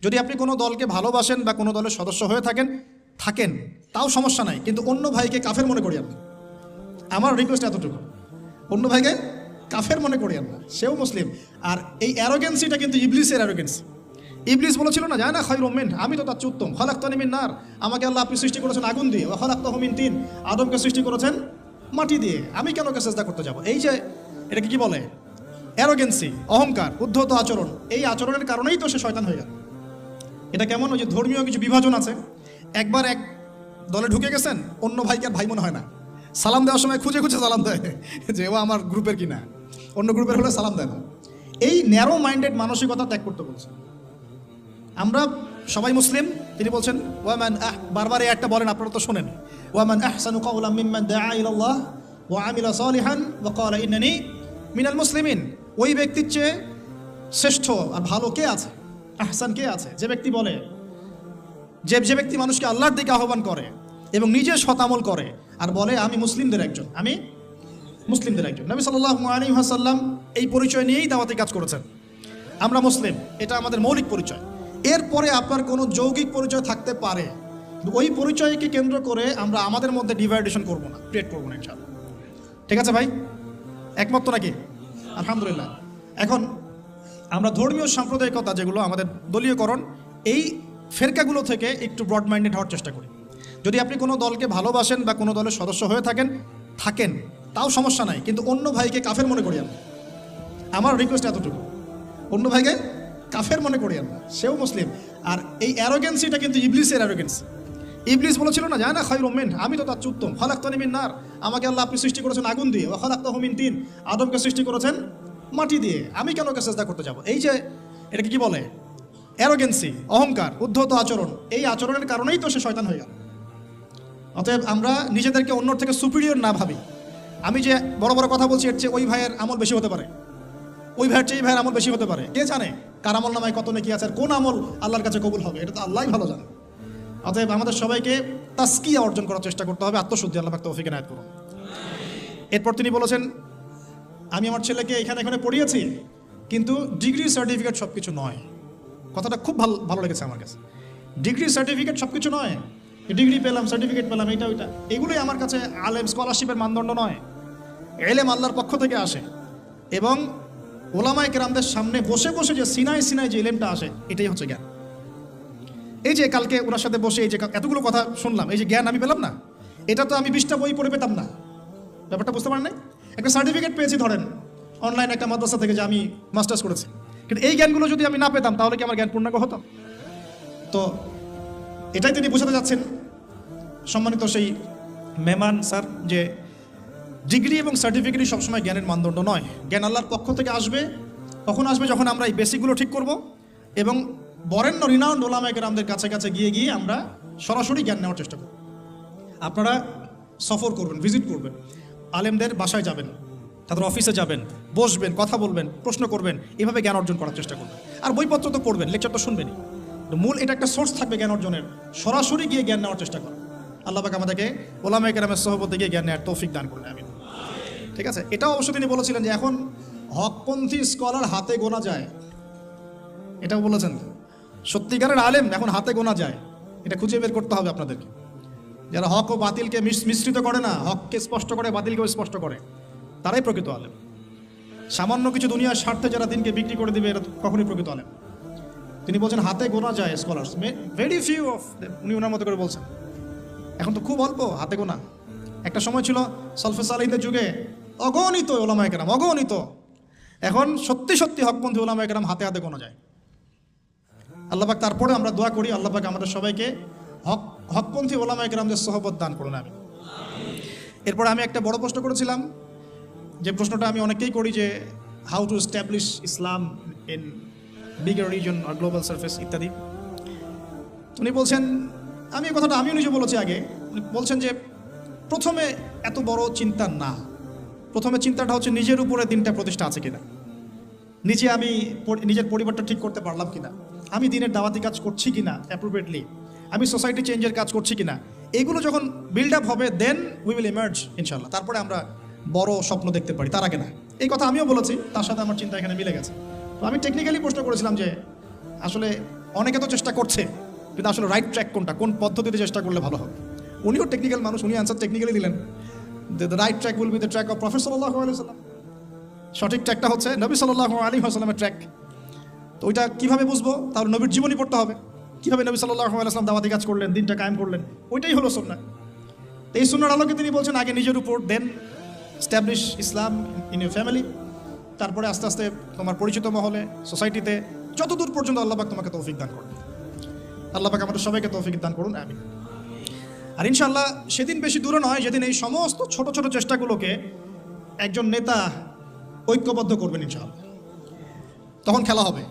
যদি আপনি কোনো দলকে ভালোবাসেন বা কোনো দলের সদস্য হয়ে থাকেন তাও সমস্যা নাই, কিন্তু অন্য ভাইকে কাফের মনে করিয়েন না। আমার রিকোয়েস্ট এতটুকু, অন্য ভাইকে কাফের মনে করিয়েন না, সেও মুসলিম। আর এই অ্যারোগেন্সিটা কিন্তু ইবলিসের অ্যারোগেন্সি। ইবলিস বলেছিল না, যায় না খায়রুম মিন, আমি তো তার চেয়ে উত্তম, খালাকতানি মিন নার, আমাকে আল্লাহ আপনি সৃষ্টি করেছেন আগুন দিয়ে, ওয়া খালাকতাহু মিন তিন, আদমকে সৃষ্টি করেছেন মাটি দিয়ে, আমি কেন ওকে সেজদা করতে যাব? এই যে এটাকে কি বলে, অ্যারোগেন্সি, অহংকার, উদ্ধত আচরণ। এই আচরণের কারণেই তো সে শয়তান হয়ে গেল। এটা কেমন, ওই যে ধর্মীয় কিছু বিভাজন আছে, একবার এক দলে ঢুকে গেছেন, অন্য ভাইকে আর ভাই মনে হয় না, সালাম দেওয়ার সময় খুঁজে খুঁজে সালাম দেয় যে ও আমার গ্রুপের কিনা, অন্য গ্রুপের হলে সালাম দেয় না। এই ন্যারো মাইন্ডেড মানসিকতা ত্যাগ করতে বলছে। আমরা সবাই মুসলিম। তিনি বলছেন ওয়ামান বারবার এই একটা বলেন, আপনারা তো শোনেন, ওয়ামান আহসানু কাওলাম মিম্মান দাআ ইলাল্লাহ ওয়া আমিলা সালিহান ওয়া ক্বালা ইন্নানি মিনাল মুসলিমিন। ওই ব্যক্তির চেয়ে শ্রেষ্ঠ আর ভালো কে আছে, আহসান কে আছে, যে ব্যক্তি বলে, যে ব্যক্তি মানুষকে আল্লাহর দিকে আহ্বান করে এবং নিজে সতামল করে আর বলে আমি মুসলিমদের একজন, আমি মুসলিমদের একজন। নবী সাল্লাল্লাহু আলাইহি ওয়াসাল্লাম এই পরিচয় নিয়েই দাওয়াতি কাজ করেছেন, আমরা মুসলিম, এটা আমাদের মৌলিক পরিচয়। এরপরে আপনার কোনো যৌগিক পরিচয় থাকতে পারে, ওই পরিচয়কে কেন্দ্র করে আমরা আমাদের মধ্যে ডিভাইডেশন করবো না, ক্রিয়েট করবো না, ইনশাআল্লাহ। ঠিক আছে ভাই, একমত তো নাকি? আলহামদুলিল্লাহ। এখন আমরা ধর্মীয় সাম্প্রদায়িকতা যেগুলো আমাদের দলীয়করণ, এই ফেরকাগুলো থেকে একটু ব্রড মাইন্ডেড হওয়ার চেষ্টা করি। যদি আপনি কোনো দলকে ভালোবাসেন বা কোনো দলের সদস্য হয়ে থাকেন তাও সমস্যা নাই, কিন্তু অন্য ভাইকে কাফের মনে করিয়েন না। আমার রিকোয়েস্ট এতটুকু, অন্য ভাইকে কাফের মনে করিয়েন না, সেও মুসলিম। আর এই অ্যারোগেন্সিটা কিন্তু ইবলিসের অ্যারোগেন্সি। ইবলিস বলেছিল না, যায় না খায়রুম মিন, আমি তো তার চেয়ে উত্তম, খালাকতানি মিন নার, আমাকে আল্লাহ আপনি সৃষ্টি করেছেন আগুন দিয়ে, ওয়া খালাকতাহু মিন তিন, আদমকে সৃষ্টি করেছেন মাটি দিয়ে, আমি কেন ওকে সেজদা করতে যাব? এই যে এটাকে কি বলে, অ্যারোগেন্সি, অহংকার, উদ্ধত আচরণ। এই আচরণের কারণেই তো সে শয়তান হয়ে গেল। অতএব আমরা নিজেদেরকে অন্যর থেকে সুপিরিয়র না ভাবি। আমি যে বড় বড় কথা বলছি, এর চেয়ে ওই ভাইয়ের আমল বেশি হতে পারে, ওই ভাইয়ের চেয়ে এই ভাইয়ের আমল বেশি হতে পারে। কে জানে কার আমল নামায় কত নেকি আছে আর কোন আমল আল্লাহর কাছে কবুল হবে, এটা তো আল্লাহই ভালো জানে। অতএব আমাদের সবাইকে তাসকিয়া অর্জন করার চেষ্টা করতে হবে, আত্মশুদ্ধি। আল্লাহ পাক তৌফিক এনায়েত করুন। এরপর তিনি বলেছেন, আমি আমার ছেলেকে এখানে পড়িয়েছি, কিন্তু ডিগ্রি সার্টিফিকেট সব কিছু নয়। কথাটা খুব ভালো লেগেছে আমার কাছে। ডিগ্রি সার্টিফিকেট সব কিছু নয়, ডিগ্রি পেলাম, সার্টিফিকেট পেলাম, এইটা ওইটা, এগুলোই আমার কাছে আলেম স্কলারশিপের মানদণ্ড নয়। এলেম আল্লাহর পক্ষ থেকে আসে, এবং ওলামায়ে কেরামদের সামনে বসে বসে যে সিনাই যে এলেমটা আসে, এটাই হচ্ছে জ্ঞান। এই যে কালকে ওনার সাথে বসে এই যে এতগুলো কথা শুনলাম, এই যে জ্ঞান আমি পেলাম না, এটা তো আমি 20টা বই পড়ে পেতাম না। ব্যাপারটা বুঝতে পারেন নাই? একটা সার্টিফিকেট পেয়েছি ধরেন অনলাইন একটা মাদ্রাসা থেকে যে আমি মাস্টার্স করেছি, কিন্তু এই জ্ঞানগুলো যদি আমি না পেতাম তাহলে কি আমার জ্ঞান পূর্ণাঙ্গ হতো? তো এটাই তিনি বোঝাতে যাচ্ছেন, সম্মানিত সেই মেহমান স্যার, যে ডিগ্রি এবং সার্টিফিকেটই সবসময় জ্ঞানের মানদণ্ড নয়। জ্ঞান আল্লাহর পক্ষ থেকে আসবে, কখন আসবে? যখন আমরা এই বেসিকগুলো ঠিক করব এবং বরেণ্য রিনাউন্ড ওলামায়ে কেরামদের কাছে গিয়ে আমরা সরাসরি জ্ঞান নেওয়ার চেষ্টা করব। আপনারা সফর করবেন, ভিজিট করবেন, আলেমদের বাসায় যাবেন, তাদের অফিসে যাবেন, বসবেন, কথা বলবেন, প্রশ্ন করবেন, এভাবে জ্ঞান অর্জন করার চেষ্টা করবেন। আর বইপত্র তো পড়বেন, লেকচার তো শুনবেনই, মূল এটা একটা সোর্স থাকবে জ্ঞান অর্জনের। সরাসরি গিয়ে জ্ঞান নেওয়ার চেষ্টা করেন। আল্লাহ পাক আমাদেরকে ওলামায়ে কেরামের সোহবতে গিয়ে জ্ঞান নেওয়ার তৌফিক দান করুন, আমিন। ঠিক আছে, এটাও অবশ্য তিনি বলেছিলেন যে এখন হকপন্থী স্কলার হাতে গোনা যায়, এটাও বলেছেন। সত্যিকারের আলেম এখন হাতে গোনা যায়, এটা খুঁজে বের করতে হবে আপনাদেরকে। যারা হক ও বাতিলকে মিশ্রিত করে না, হককে স্পষ্ট করে, বাতিলকেও স্পষ্ট করে, তারাই প্রকৃত আলেম। সামান্য কিছু দুনিয়ার স্বার্থে যারা দিনকে বিক্রি করে দিবে, এরা কখনই প্রকৃত আলেম। তিনি বলছেন হাতে গোনা যায় scholars, very few of them, উনি ওনার মতো করে বলছেন। এখন তো খুব অল্প, হাতে গোনা। একটা সময় ছিল সালফে সালেহীনদের যুগে অগণিত ওলামায়ে কেরাম, অগণিত। এখন সত্যি হকপন্থী ওলামায়ে কেরাম হাতে গোনা যায়। আল্লাহ পাক তারপরে আমরা দোয়া করি, আল্লাহ পাক আমাদের সবাইকে হকপন্থী ওলামায়ে কেরামদের সোহবত দান করুন, আমিন। এরপর আমি একটা বড় প্রশ্ন করেছিলাম, যে প্রশ্নটা আমি অনেককেই করি, যে how to establish Islam in bigger region আর গ্লোবাল সার্ফেস ইত্যাদি। উনি বলছেন, আমি এই কথাটা আমিও নিজে বলেছি আগে, বলছেন যে প্রথমে এত বড় চিন্তা না, প্রথমে চিন্তাটা হচ্ছে নিজের উপরে দিনটা প্রতিষ্ঠা আছে কিনা, নিচে আমি নিজের পরিবারটা ঠিক করতে পারলাম কিনা, আমি দিনের দাওয়াতি কাজ করছি কিনা অ্যাপ্রোপ্রিয়েটলি, আমি সোসাইটি চেঞ্জের কাজ করছি কিনা। এগুলো যখন বিল্ড আপ হবে, দেন উই উইল ইমার্জ ইনশাল্লাহ। তারপরে আমরা বড় স্বপ্ন দেখতে পারি, তার আগে না। এই কথা আমিও বলেছি, তার সাথে আমার চিন্তা এখানে মিলে গেছে। তো আমি টেকনিক্যালি প্রশ্ন করেছিলাম যে আসলে অনেকে তো চেষ্টা করছে, কিন্তু আসলে রাইট ট্র্যাক কোনটা, কোন পদ্ধতিতে চেষ্টা করলে ভালো হবে। উনিও টেকনিক্যাল মানুষ, উনি অ্যান্সার টেকনিক্যালি দিলেন। The right track will be the track of prophet সাল্লাল্লাহু আলাইহি ওয়াসাল্লাম। সঠিক ট্র্যাকটা হচ্ছে নবী সাল্লাল্লাহু আলাইহি ওয়াসাল্লামের ট্র্যাক। তো ওইটা কীভাবে বুঝবো? তাহলে নবীর জীবনী পড়তে হবে, কীভাবে নবী সাল্লাল্লাহু আলাইহি ওয়াসাল্লাম দাওয়াতি কাজ করলেন, দিনটা কায়েম করলেন, ওইটাই হলো সুন্নাহ। এই সুন্নাহর আলোকে তিনি বলছেন আগে নিজের উপর, then establish Islam in your family, তারপরে আস্তে আস্তে তোমার পরিচিত মহলে, সোসাইটিতে, যতদূর পর্যন্ত আল্লাহ পাক তোমাকে তৌফিক দান করুন। আল্লাহ পাক আমাদের সবাইকে তৌফিক দান করুন, আমিন। আর ইনশাআল্লাহ সেদিন বেশি দূরে নয় যেদিন এই সমস্ত ছোট ছোট চেষ্টাগুলোকে একজন নেতা ঐক্যবদ্ধ করবেন ইনশাআল্লাহ, তখন খেলা হবে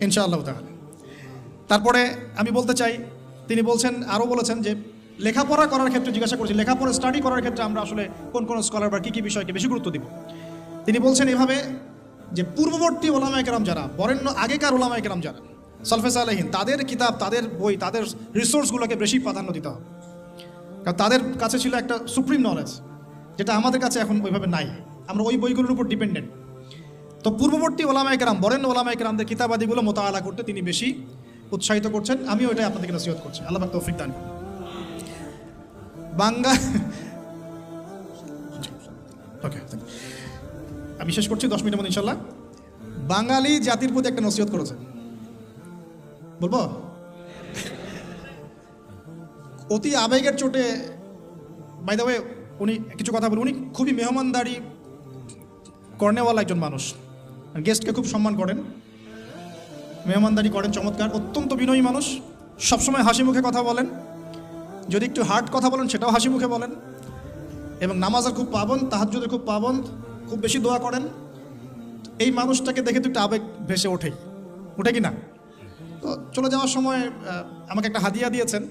ইনশাআল্লাহ তাআলা। তারপরে আমি বলতে চাই, তিনি বলছেন, আরও বলেছেন যে লেখাপড়া করার ক্ষেত্রে জিজ্ঞাসা করেছি, লেখাপড়া স্টাডি করার ক্ষেত্রে আমরা আসলে কোন কোন স্কলার বা কী বিষয়কে বেশি গুরুত্ব দিব। তিনি বলছেন এভাবে যে পূর্ববর্তী ওলামায়ে কেরাম যারা, বরেণ্য আগেকার ওলামায়ে কেরাম যারা, সালফে সালেহিন, তাদের কিতাব, তাদের বই, তাদের রিসোর্সগুলোকে বেশি প্রাধান্য দিতে হবে। কারণ তাদের কাছে ছিল একটা সুপ্রিম নলেজ, যেটা আমাদের কাছে এখন ওইভাবে নাই, আমরা ওই বইগুলোর উপর ডিপেন্ডেন্ট। তো পূর্ববর্তী ওলামায়ে কেরাম, বরেণ্য ওলামায়ে কেরামদের কিতাবাদিগুলো মোতাআলা করতে তিনি বেশি উৎসাহিত করছেন। আমিও এটাই আপনাদেরকে নসিহত করছি, আল্লাহ পাক তৌফিক দান করুন। ওকে, আমি শেষ করছি 10 মিনিটের মধ্যে ইনশাল্লাহ। বাঙালি জাতির প্রতি একটা নসিহত করেছেন, বলবো? অতি আবেগের চোটে, বাই দ্য ওয়ে, উনি কিছু কথা বলেন। উনি খুবই মেহমানদারি কর্নেওয়ালা একজন মানুষ, গেস্টকে খুব সম্মান করেন, মেহমানদারি করেন চমৎকার, অত্যন্ত বিনয়ী মানুষ, সবসময় হাসি মুখে কথা বলেন, যদি একটু হার্ড কথা বলেন সেটাও হাসি মুখে বলেন, এবং নামাজের খুব পাবন্দ, তাহাজ্জুদের খুব পাবন্দ, খুব বেশি দোয়া করেন। এই মানুষটাকে দেখে তো একটু আবেগ ভেসে ওঠে কি না? তো চলে যাওয়ার সময় আমাকে একটা হাদিয়া দিয়েছেন,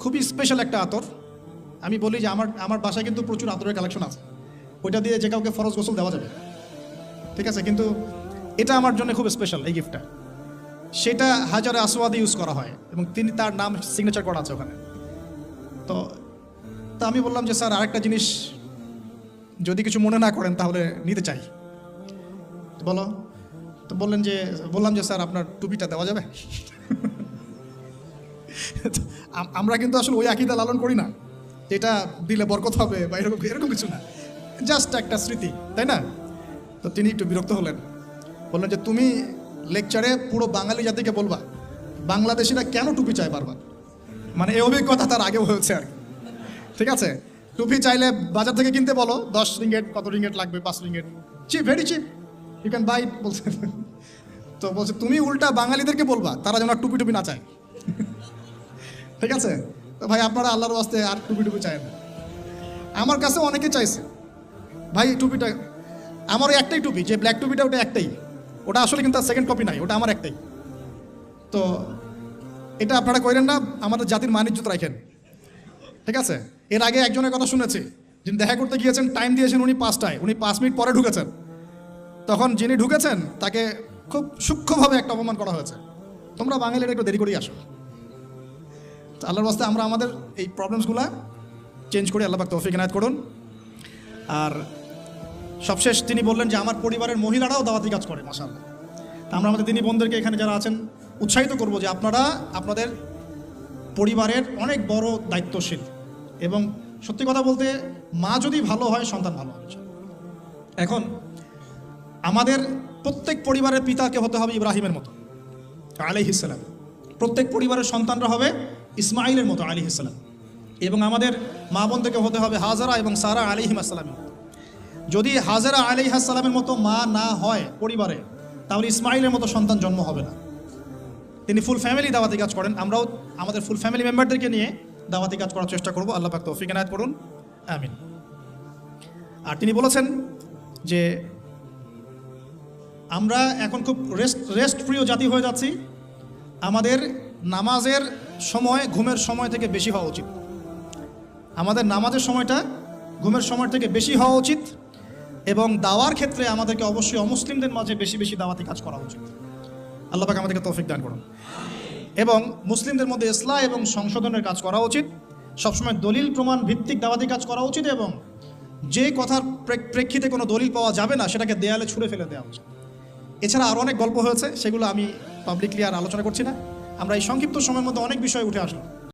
খুবই স্পেশাল একটা আতর। আমি বলি যে আমার বাসায় কিন্তু প্রচুর আতরের কালেকশন আছে, ওইটা দিয়ে যে কাউকে ফরজ গোসল দেওয়া যাবে, ঠিক আছে, কিন্তু এটা আমার জন্য খুব স্পেশাল, এই গিফটটা। সেটা হাজারে আসওয়াদে ইউজ করা হয় এবং তিনি, তার নাম সিগনেচার করা আছে ওখানে। তো আমি বললাম যে স্যার, আরেকটা জিনিস যদি কিছু মনে না করেন তাহলে নিতে চাই। বলো। তো বললাম যে স্যার, আপনার টুপিটা দেওয়া যাবে? আমরা কিন্তু আসলে ওই আকীদা লালন করি না, এটা দিলে বরকত হবে বা এরকম কিছু না, জাস্ট একটা স্মৃতি, তাই না? তো তিনি একটু বিরক্ত হলেন, বললেন যে তুমি লেকচারে পুরো বাঙালি জাতিকে বলবা বাংলাদেশিরা কেন টুপি চায় বারবার। মানে এই অভিজ্ঞতা তার আগেও হয়েছে আর কি, ঠিক আছে? টুপি চাইলে বাজার থেকে কিনতে বলো, 10 রিঙ্গেট, কত রিঙ্গেট লাগবে, 5 ringgit, cheap, very cheap, you can buy, বলছে। তো বলছে তুমি উল্টা বাঙালিদেরকে বলবা তারা যেন টুপি না চায়, ঠিক আছে? তো ভাই, আপনারা আল্লাহর ওয়াস্তে আর টুপি চায় না। আমার কাছে অনেকে চাইছে ভাই টুপিটা, আমার ওই একটাই টুপি, যে ব্ল্যাক টুপিটা, ওটা একটাই, ওটা আসলে কিন্তু সেকেন্ড কপি নাই, ওটা আমার একটাই। তো এটা আপনারা করেন না, আমাদের জাতির মান ইজ্জত রাখেন, ঠিক আছে? এর আগে একজনের কথা শুনেছি, যিনি দেখা করতে গিয়েছেন, টাইম দিয়েছেন উনি 5টায়, উনি 5 মিনিট পরে ঢুকেছেন। তখন যিনি ঢুকেছেন তাকে খুব সূক্ষ্মভাবে একটা অপমান করা হয়েছে, তোমরা বাঙালিরা একটু দেরি করেই আসো। তো আল্লাহর ওয়াস্তে আমরা আমাদের এই প্রবলেমসগুলো চেঞ্জ করে আল্লাহ পাক তৌফিক ইনায়াত করুন। আর সবশেষ তিনি বললেন যে আমার পরিবারের মহিলারাও দাওয়াতি কাজ করে, মাশাআল্লাহ। তা আমরা আমাদের দিনী বোনদেরকে এখানে যারা আছেন উৎসাহিত করব যে আপনারা আপনাদের পরিবারের অনেক বড় দায়িত্বশীল, এবং সত্যি কথা বলতে মা যদি ভালো হয় সন্তান ভালো হবে। এখন আমাদের প্রত্যেক পরিবারের পিতাকে হতে হবে ইব্রাহিমের মতো আলাইহিস সালাম, প্রত্যেক পরিবারের সন্তানরা হবে ইসমাইলের মতো আলাইহিস সালাম, এবং আমাদের মা বোনদেরকে হতে হবে হাজারা এবং সারা আলাইহিস সালামের মতো। যদি হাজারা আলাইহিস সালামের মতো মা না হয় পরিবারে, তাহলে ইসমাইলের মতো সন্তান জন্ম হবে না। তিনি ফুল ফ্যামিলি দাওয়াতি কাজ করেন, আমরাও আমাদের ফুল ফ্যামিলি মেম্বারদেরকে নিয়ে দাওয়াতি কাজ করার চেষ্টা করব। আল্লাহ পাক তৌফিক ইনায়াত করুন, আমিন। আর তিনি বলেছেন যে আমরা এখন খুব রেস্ট প্রিয় জাতি হয়ে যাচ্ছি, আমাদের নামাজের সময় ঘুমের সময় থেকে বেশি হওয়া উচিত, আমাদের নামাজের সময়টা ঘুমের সময় থেকে বেশি হওয়া উচিত, এবং দাওয়ার ক্ষেত্রে আমাদেরকে অবশ্যই অমুসলিমদের মাঝে বেশি বেশি দাওয়াতি কাজ করা উচিত। আল্লাহ পাক আমাদেরকে তৌফিক দান করুন। এবং মুসলিমদের মধ্যে ইসলাহ এবং সংশোধনের কাজ করা উচিত, সবসময় দলিল প্রমাণ ভিত্তিক দাওয়াতি কাজ করা উচিত, এবং যে কথার প্রেক্ষিতে কোনো দলিল পাওয়া যাবে না সেটাকে দেয়ালে ছুঁড়ে ফেলে দেওয়া উচিত। এছাড়া আরও অনেক গল্প হয়েছে, সেগুলো আমি পাবলিকলি আর আলোচনা করছি না। আমরা এই সংক্ষিপ্ত সময়ের মধ্যে অনেক বিষয় উঠে আসলো।